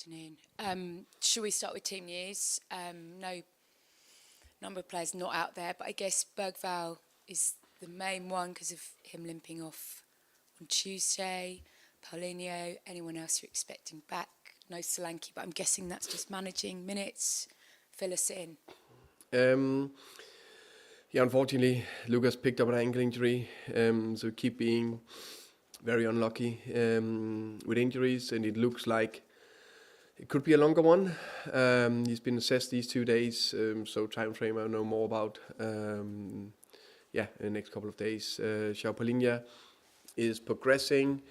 afternoon. Should we start with team news? No number of players not out there, but I guess Bيرنlي is the main one because of him limping off on Tuesday. Paulinho, anyone else you're expecting back? No Sولانك, but I'm guessing that's just managing minutes. Fill us in. Yeah, unfortunately, Lukkas picked up an ankle injury, so keep being very unlucky with injuries, and it looks like it could be a longer one. He's been assessed these 2 days, so time frame I'll know more about. In the next couple of days. Paulinho is progressing.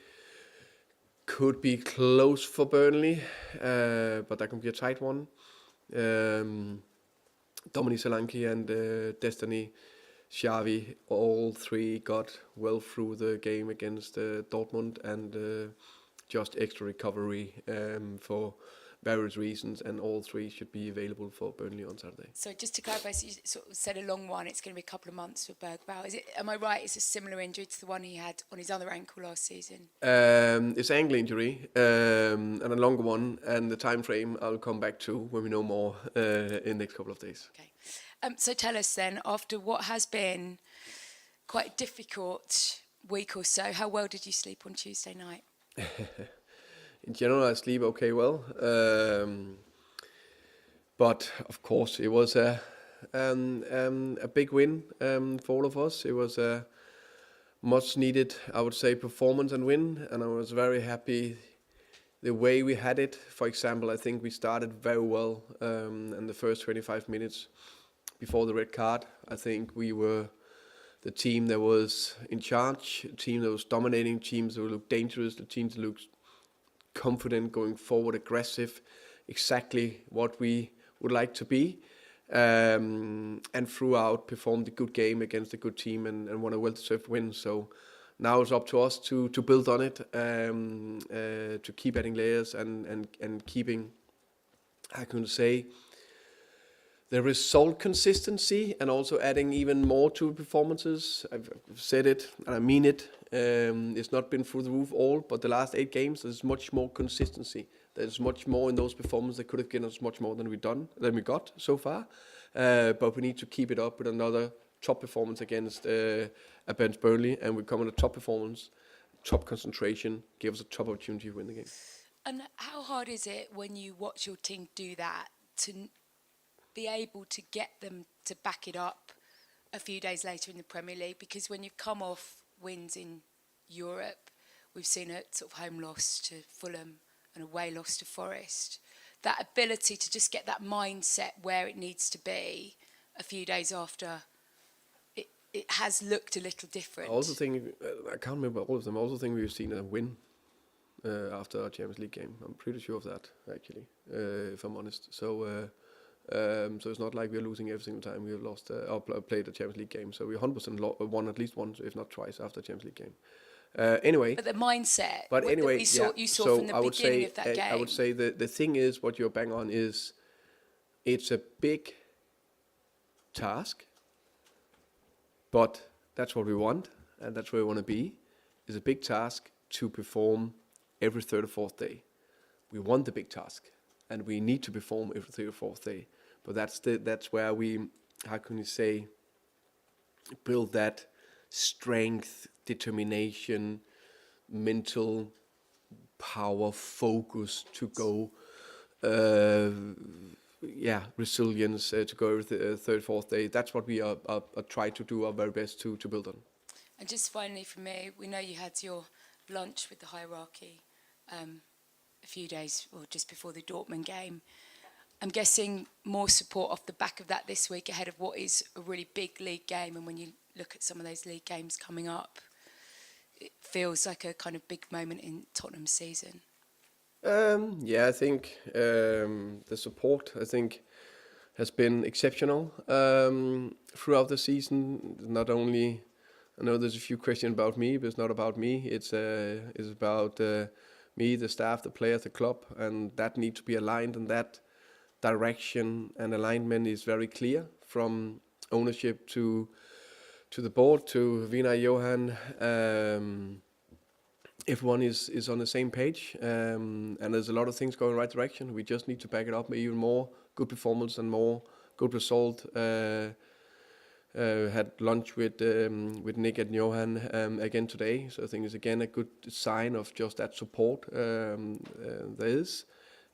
Could be close for Burnley, but that can be a tight one. Sولانك and Destiny Xavi, all three got well through the game against Dortmund, and just extra recovery for various reasons, and all three should be available for Burnley on Saturday. So just to clarify, so you sort of said a long one, it's going to be a couple of months for Bírenlí. Am I right, it's a similar injury to the one he had on his other ankle last season? It's ankle injury, and a longer one, and the time frame I'll come back to when we know more in the next couple of days. Okay. So tell us then, after what has been quite a difficult week or so, how well did you sleep on Tuesday night? In general, I sleep okay well, but of course it was a big win for all of us. It was a much needed, I would say, performance and win, and I was very happy the way we had it. For example, I think we started very well in the first 25 minutes before the red card. I think we were the team that was in charge, a team that was dominating, teams that looked dangerous, the teams that looked confident, going forward, aggressive, exactly what we would like to be, and throughout performed a good game against a good team and won a well-deserved win. So now it's up to us to build on it, to keep adding layers and keeping, I can say, the result consistency, and also adding even more to performances. I've said it and I mean it. It's not been through the roof all, but the last 8 games there's much more consistency. There's much more in those performances that could have given us much more than we got so far. But we need to keep it up with another top performance against Burnley, and we come on a top performance, top concentration, give us a top opportunity to win the game. And how hard is it when you watch your team do that to be able to get them to back it up a few days later in the Premier League? Because when you've come off wins in Europe, we've seen a sort of home loss to Fulham and away loss to Forest. That ability to just get that mindset where it needs to be a few days after, it has looked a little different. I also think, I can't remember all of them, I also think we've seen a win after our Champions League game. I'm pretty sure of that, actually, if I'm honest. So it's not like we're losing every single time we have lost or played a Champions League game. So we 100% won at least once, if not twice, after a Champions League game. Anyway, but the mindset. But anyway, you saw so from the beginning of that game. I would say the thing is, what you're bang on is, it's a big task, but that's what we want, and that's where we want to be. It's a big task to perform every third or fourth day. We want the big task, and we need to perform every third or fourth day. But that's where we, how can you say, build that strength, determination, mental power, focus to go, resilience to go every third, fourth day. That's what we are try to do our very best to build on. And just finally for me, we know you had your lunch with the hierarchy a few days or just before the Dortmund game. I'm guessing more support off the back of that this week ahead of what is a really big league game, and when you look at some of those league games coming up, it feels like a kind of big moment in Tottenham's season. I think the support, has been exceptional throughout the season. Not only, I know there's a few questions about me, but it's not about me. It's about me, the staff, the players, the club, and that need to be aligned, and that direction and alignment is very clear from ownership to the board, to Vina, Johan, everyone is on the same page, and there's a lot of things going in the right direction. We just need to back it up with even more good performance and more good result. Had lunch with Nick and Johan again today, so I think it's again a good sign of just that support there is,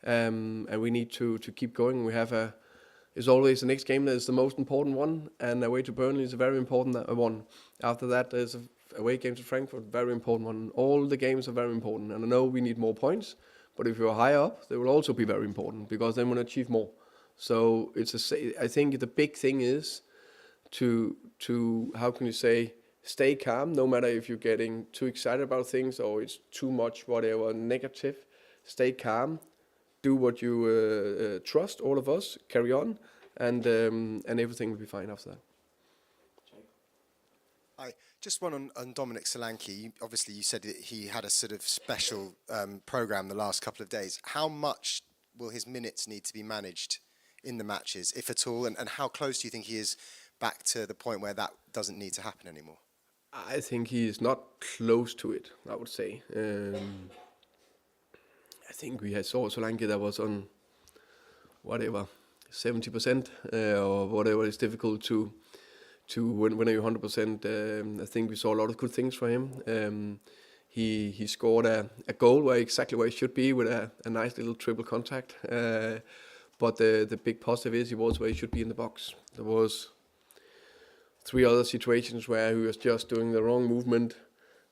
and we need to keep going. We have it's always the next game that is the most important one, and away to Burnley is a very important one. After that, there's a away game to Frankfurt, very important one. All the games are very important, and I know we need more points, but if you're higher up, they will also be very important because then we'll achieve more. So I think the big thing is to how can you say, stay calm, no matter if you're getting too excited about things or it's too much whatever negative. Stay calm, do what you trust, all of us, carry on, and everything will be fine after that. Hi, just one on Dominic Solanke. Obviously, you said that he had a sort of special programme the last couple of days. How much will his minutes need to be managed in the matches, if at all, and how close do you think he is back to the point where that doesn't need to happen anymore? I think he is not close to it, I would say. I think we saw Solanke that was on whatever 70% or whatever. It's difficult to when you're 100%. I think we saw a lot of good things for him. He scored a goal exactly where he should be with a nice little triple contact. But the big positive is he was where he should be in the box. There was 3 other situations where he was just doing the wrong movement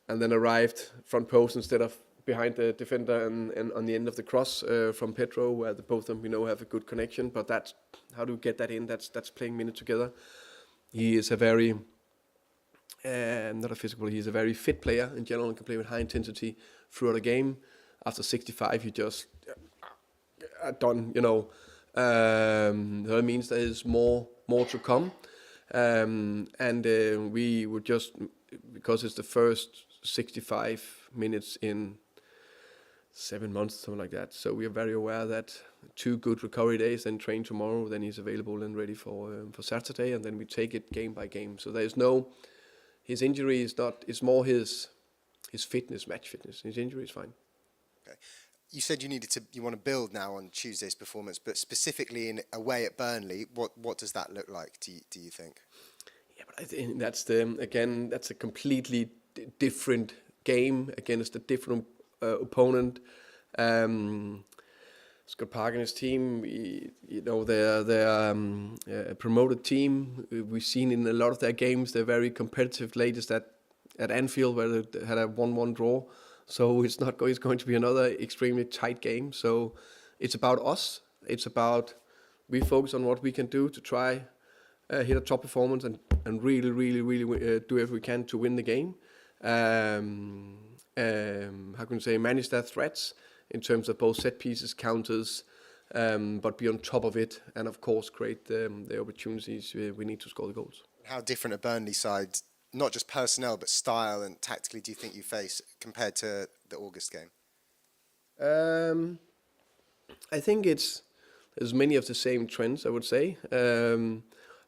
and then arrived front post instead of behind the defender and on the end of the cross from Pedro, where both of them have a good connection. But that's how do you get that in? That's playing minutes together. He is a very not a physical. He's a very fit player in general and can play with high intensity throughout a game. After 65, he just done. That means there is more to come. We would just, because it's the first 65 minutes in 7 months, something like that. So we are very aware that 2 good recovery days, then train tomorrow, then he's available and ready for Saturday, and then we take it game by game. So there's his injury is not, it's more his fitness, match fitness. His injury is fine. Okay. You said you want to build now on Tuesday's performance, but specifically in away at Burnley, what does that look like? Do you think? Yeah, but I think that's a completely different game against a different opponent. Scott Park and his team, they're a promoted team. We've seen in a lot of their games they're very competitive. Latest at Anfield where they had a 1-1 draw. So it's going to be another extremely tight game. So it's about us. It's about we focus on what we can do to try hit a top performance and really, really, really do everything we can to win the game. How can you say, manage their threats in terms of both set pieces, counters, but be on top of it, and of course create the opportunities we need to score the goals. How different a Burnley side, not just personnel but style and tactically, do you think you face compared to the August game? I think there's many of the same trends, I would say.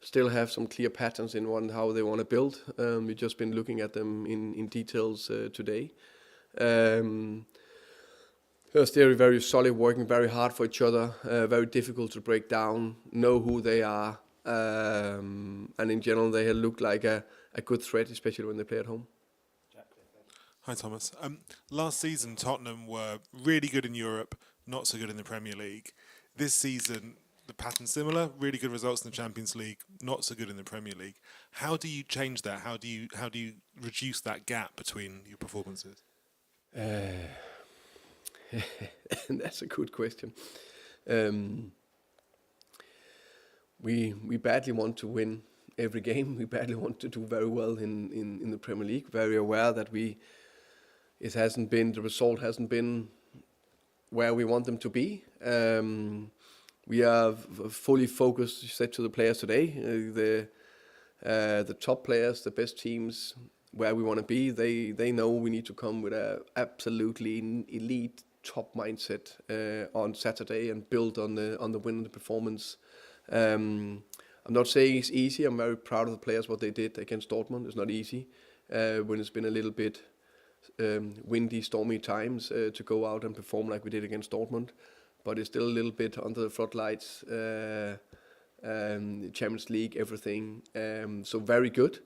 Still have some clear patterns in how they want to build. We've just been looking at them in details today. They're still very solid, working very hard for each other, very difficult to break down, know who they are, and in general they look like a good threat, especially when they play at home. Hi Thomas. Last season Tottenham were really good in Europe, not so good in the Premier League. This season the pattern's similar, really good results in the Champions League, not so good in the Premier League. How do you change that? How do you reduce that gap between your performances? That's a good question. We badly want to win every game. We badly want to do very well in the Premier League. Very aware that the result hasn't been where we want them to be. We are fully focused, said to the players today, the top players, the best teams, where we want to be. They know we need to come with a absolutely elite top mindset on Saturday and build on the win and the performance. I'm not saying it's easy. I'm very proud of the players, what they did against Dortmund. It's not easy when it's been a little bit windy, stormy times to go out and perform like we did against Dortmund. But it's still a little bit under the floodlights. Champions League, everything. So very good,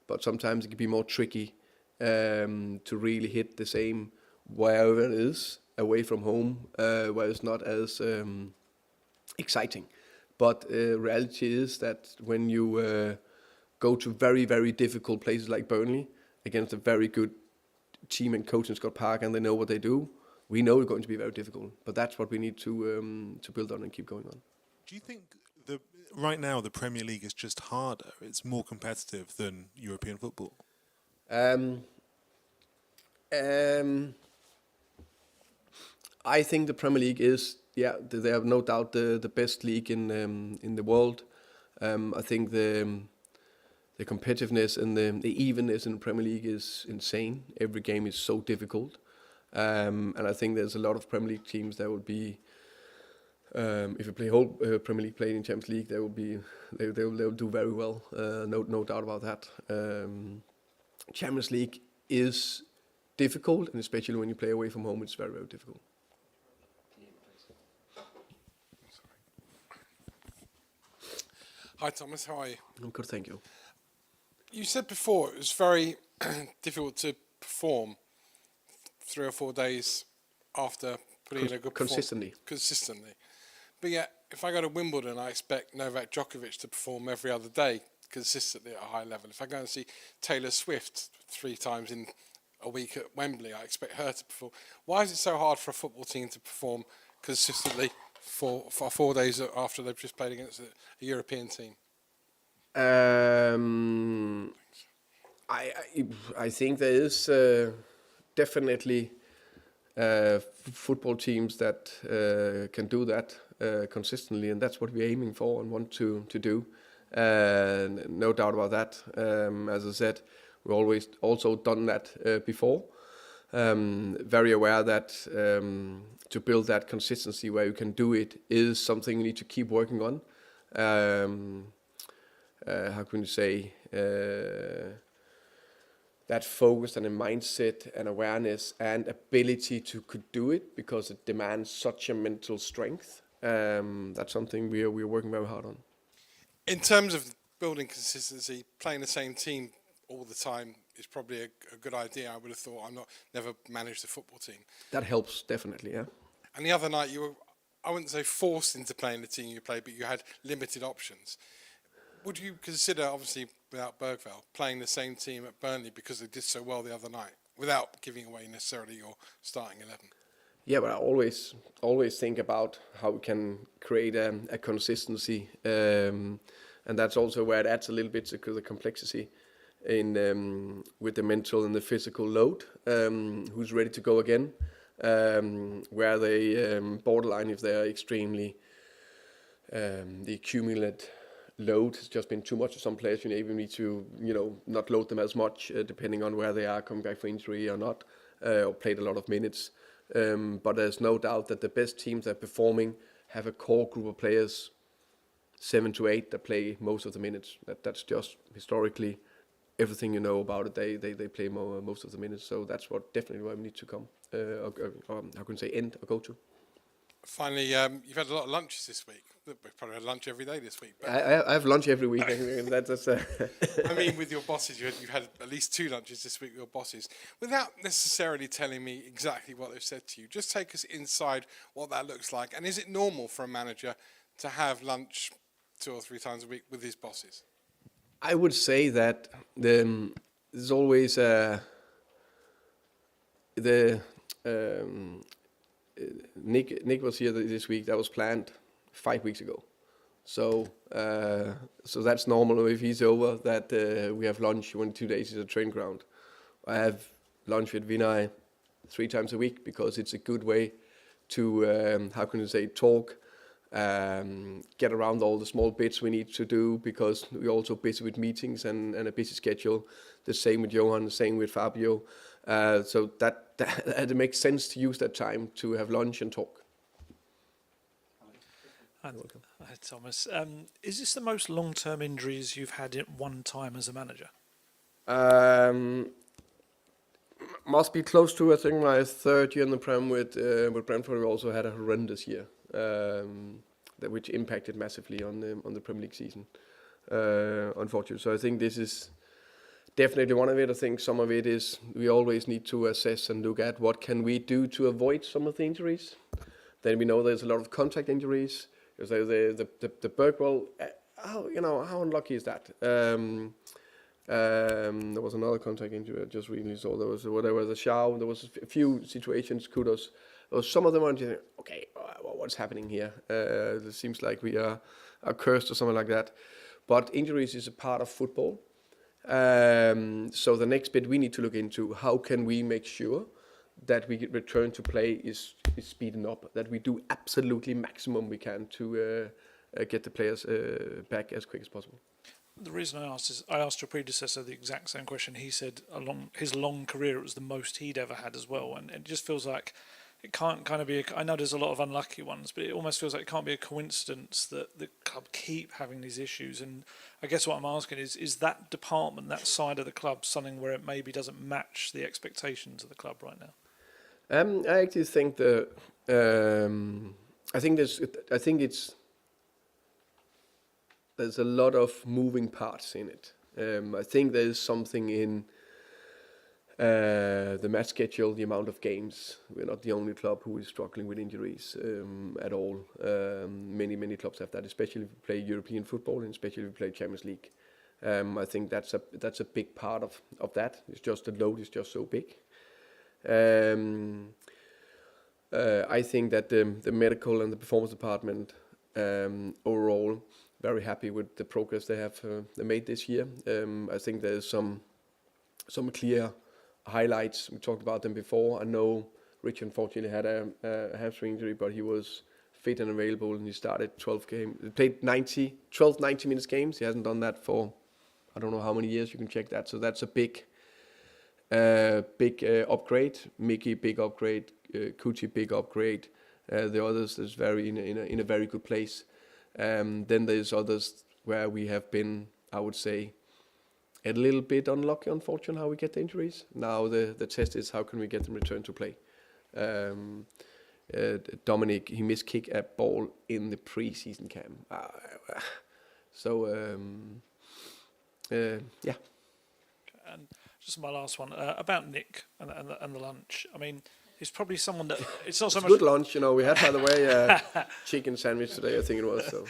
but sometimes it can be more tricky to really hit the same wherever it is away from home, where it's not as exciting. But reality is that when you go to very, very difficult places like Burnley against a very good team and coach in Scott Park, and they know what they do, we know it's going to be very difficult. But that's what we need to build on and keep going on. Do you think right now the Premier League is just harder? It's more competitive than European football? I think the Premier League is, they have no doubt the best league in the world. I think the competitiveness and the evenness in the Premier League is insane. Every game is so difficult, and I think there's a lot of Premier League teams that would be, if you play whole Premier League playing in Champions League, they will do very well. No doubt about that. Champions League is difficult, and especially when you play away from home, it's very, very difficult. Hi Thomas, how are you? I'm good, thank you. You said before it was very difficult to perform 3 or 4 days after putting in a good Consistently. Consistently. But yet, if I go to Wimbledon, I expect Novak Djokovic to perform every other day consistently at a high level. If I go and see Taylor Swift 3 times in a week at Wembley, I expect her to perform. Why is it so hard for a football team to perform consistently for 4 days after they've just played against a European team? I think there is definitely football teams that can do that consistently, and that's what we're aiming for and want to do. No doubt about that. As I said, we've always also done that before. Very aware that to build that consistency where you can do it is something you need to keep working on. How can you say, that focus and a mindset and awareness and ability to could do it, because it demands such a mental strength. That's something we are working very hard on. In terms of building consistency, playing the same team all the time is probably a good idea. I would have thought. Never managed a football team. That helps definitely, yeah. And the other night you were, I wouldn't say forced into playing the team you played, but you had limited options. Would you consider, obviously without Bjergvall, playing the same team at Burnley because they did so well the other night, without giving away necessarily your starting 11? Yeah, but I always think about how we can create a consistency, and that's also where it adds a little bit to the complexity in with the mental and the physical load. Who's ready to go again? Where they borderline if they are extremely the accumulated load has just been too much for some players. You even need to not load them as much depending on where they are coming back from injury or not, or played a lot of minutes. But there's no doubt that the best teams that are performing have a core group of players, 7 to 8, that play most of the minutes. That's just historically everything you know about it. They play most of the minutes. So that's what definitely where we need to come. How can I say end or go to? Finally, you've had a lot of lunches this week. We've probably had lunch every day this week. But I have lunch every week. That's I mean, with your bosses, you've had at least 2 lunches this week with your bosses. Without necessarily telling me exactly what they've said to you, just take us inside what that looks like. And is it normal for a manager to have lunch 2 or 3 times a week with his bosses? I would say that there's always Nick was here this week. That was planned 5 weeks ago, so that's normal. If he's over, that we have lunch 1 or 2 days at the training ground. I have lunch with Vinay 3 times a week because it's a good way to talk, get around all the small bits we need to do, because we're also busy with meetings and a busy schedule. The same with Johan, the same with Fabio. So that it makes sense to use that time to have lunch and talk. Hi, Thomas. Is this the most long-term injuries you've had at one time as a manager? Must be close to, I think, my third year in the Prem with Brentford. We also had a horrendous year, which impacted massively on the Premier League season, unfortunately. So I think this is definitely one of it. I think some of it is we always need to assess and look at what can we do to avoid some of the injuries. Then we know there's a lot of contact injuries. So the Bergwall, how unlucky is that? There was another contact injury I just recently saw. There was a Shaw. There was a few situations. Kudos. Some of them are just, okay, what's happening here? It seems like we are cursed or something like that. But injuries is a part of football. So the next bit we need to look into, how can we make sure that we get return to play is speeding up, that we do absolutely maximum we can to get the players back as quick as possible. The reason I asked is I asked your predecessor the exact same question. He said along his long career it was the most he'd ever had as well, and it just feels like it can't kind of be. I know there's a lot of unlucky ones, but it almost feels like it can't be a coincidence that the club keep having these issues. And I guess what I'm asking is that department, that side of the club, something where it maybe doesn't match the expectations of the club right now? I actually think there's a lot of moving parts in it. I think there's something in the match schedule, the amount of games. We're not the only club who is struggling with injuries at all. Many clubs have that, especially if you play European football and especially if you play Champions League. I think that's a big part of that. It's just the load is just so big. I think that the medical and the performance department overall very happy with the progress they have made this year. I think there's some clear highlights. We talked about them before. I know Rich unfortunately had a hamstring injury, but he was fit and available, and he started 12 games. He played 90 minutes games. He hasn't done that for I don't know how many years. You can check that. So that's a big upgrade. Mickey, big upgrade. Kuchi, big upgrade. The others is in a very good place. Then there's others where we have been, I would say, a little bit unlucky, unfortunately, how we get the injuries. Now the test is how can we get them returned to play. Dominic, he missed kick a ball in the pre-season camp. Yeah. And just my last one about Nick and the lunch. I mean, he's probably someone that it's not so much good lunch, we had, by the way, chicken sandwich today, I think it was. So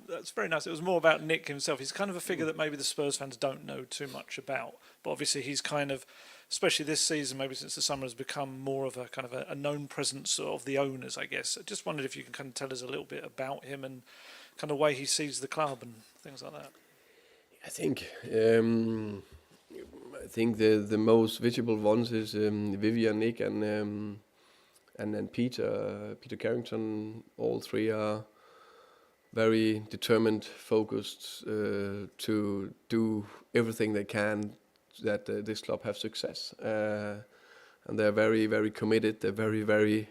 that's very nice. It was more about Nick himself. He's kind of a figure that maybe the Spurs fans don't know too much about, but obviously he's kind of, especially this season, maybe since the summer, has become more of a kind of a known presence of the owners, I guess. I just wondered if you can kind of tell us a little bit about him and kind of way he sees the club and things like that. I think the most visible ones is Vivian, Nick, and then Peter Carrington. All three are very determined, focused to do everything they can that this club have success. And they're very, very committed. They're very, very,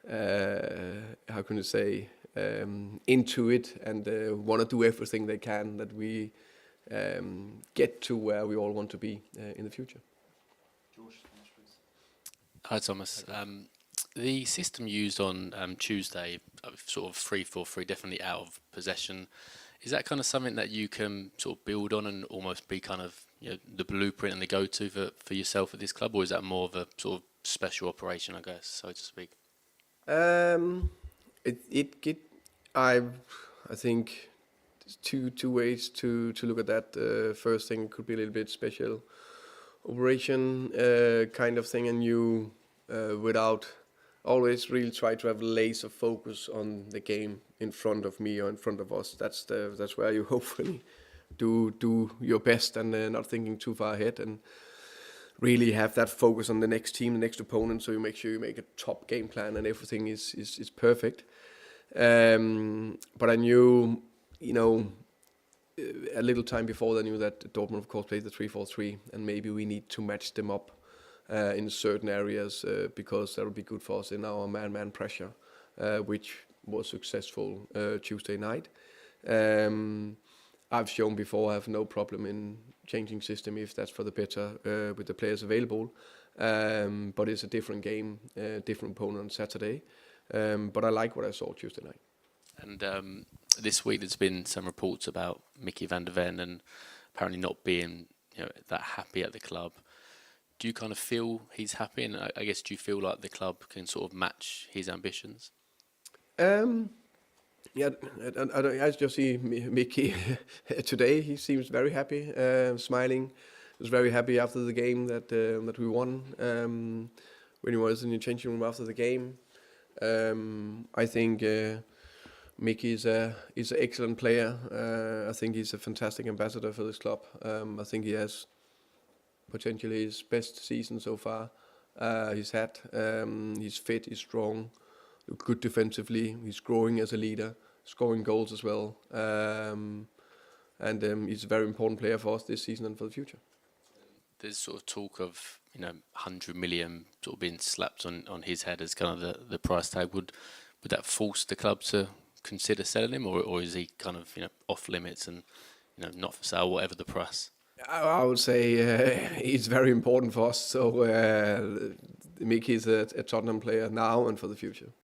how can you say, into it, and want to do everything they can that we get to where we all want to be in the future. Hi Thomas. The system used on Tuesday, sort of 3-4-3, definitely out of possession. Is that kind of something that you can sort of build on and almost be kind of the blueprint and the go-to for yourself at this club, or is that more of a sort of special operation, I guess, so to speak? I think two ways to look at that. First thing could be a little bit special operation kind of thing, and you without always really try to have laser focus on the game in front of me or in front of us. That's where you hopefully do your best and not thinking too far ahead, and really have that focus on the next team, the next opponent, so you make sure you make a top game plan and everything is perfect. But I knew, a little time before I knew that Dortmund, of course, plays the 3-4-3, and maybe we need to match them up in certain areas because that would be good for us in our man-man pressure, which was successful Tuesday night. I've shown before I have no problem in changing system if that's for the better with the players available. but it's a different game, different opponent on Saturday. But I like what I saw Tuesday night. And this week there's been some reports about Mickey van der Ven and apparently not being that happy at the club. Do you kind of feel he's happy? And I guess, do you feel like the club can sort of match his ambitions? Yeah, I just see Mickey today. He seems very happy, smiling. He was very happy after the game that we won. When he was in the changing room after the game, I think Mickey is an excellent player. I think he's a fantastic ambassador for this club. I think he has potentially his best season so far he's had. He's fit, he's strong, good defensively. He's growing as a leader, scoring goals as well. And he's a very important player for us this season and for the future. There's sort of talk of 100 million sort of being slapped on his head as kind of the price tag. Would that force the club to consider selling him, or is he kind of off limits and not for sale, whatever the price? I would say he's very important for us. So Mickey is a Tottenham player now and for the future.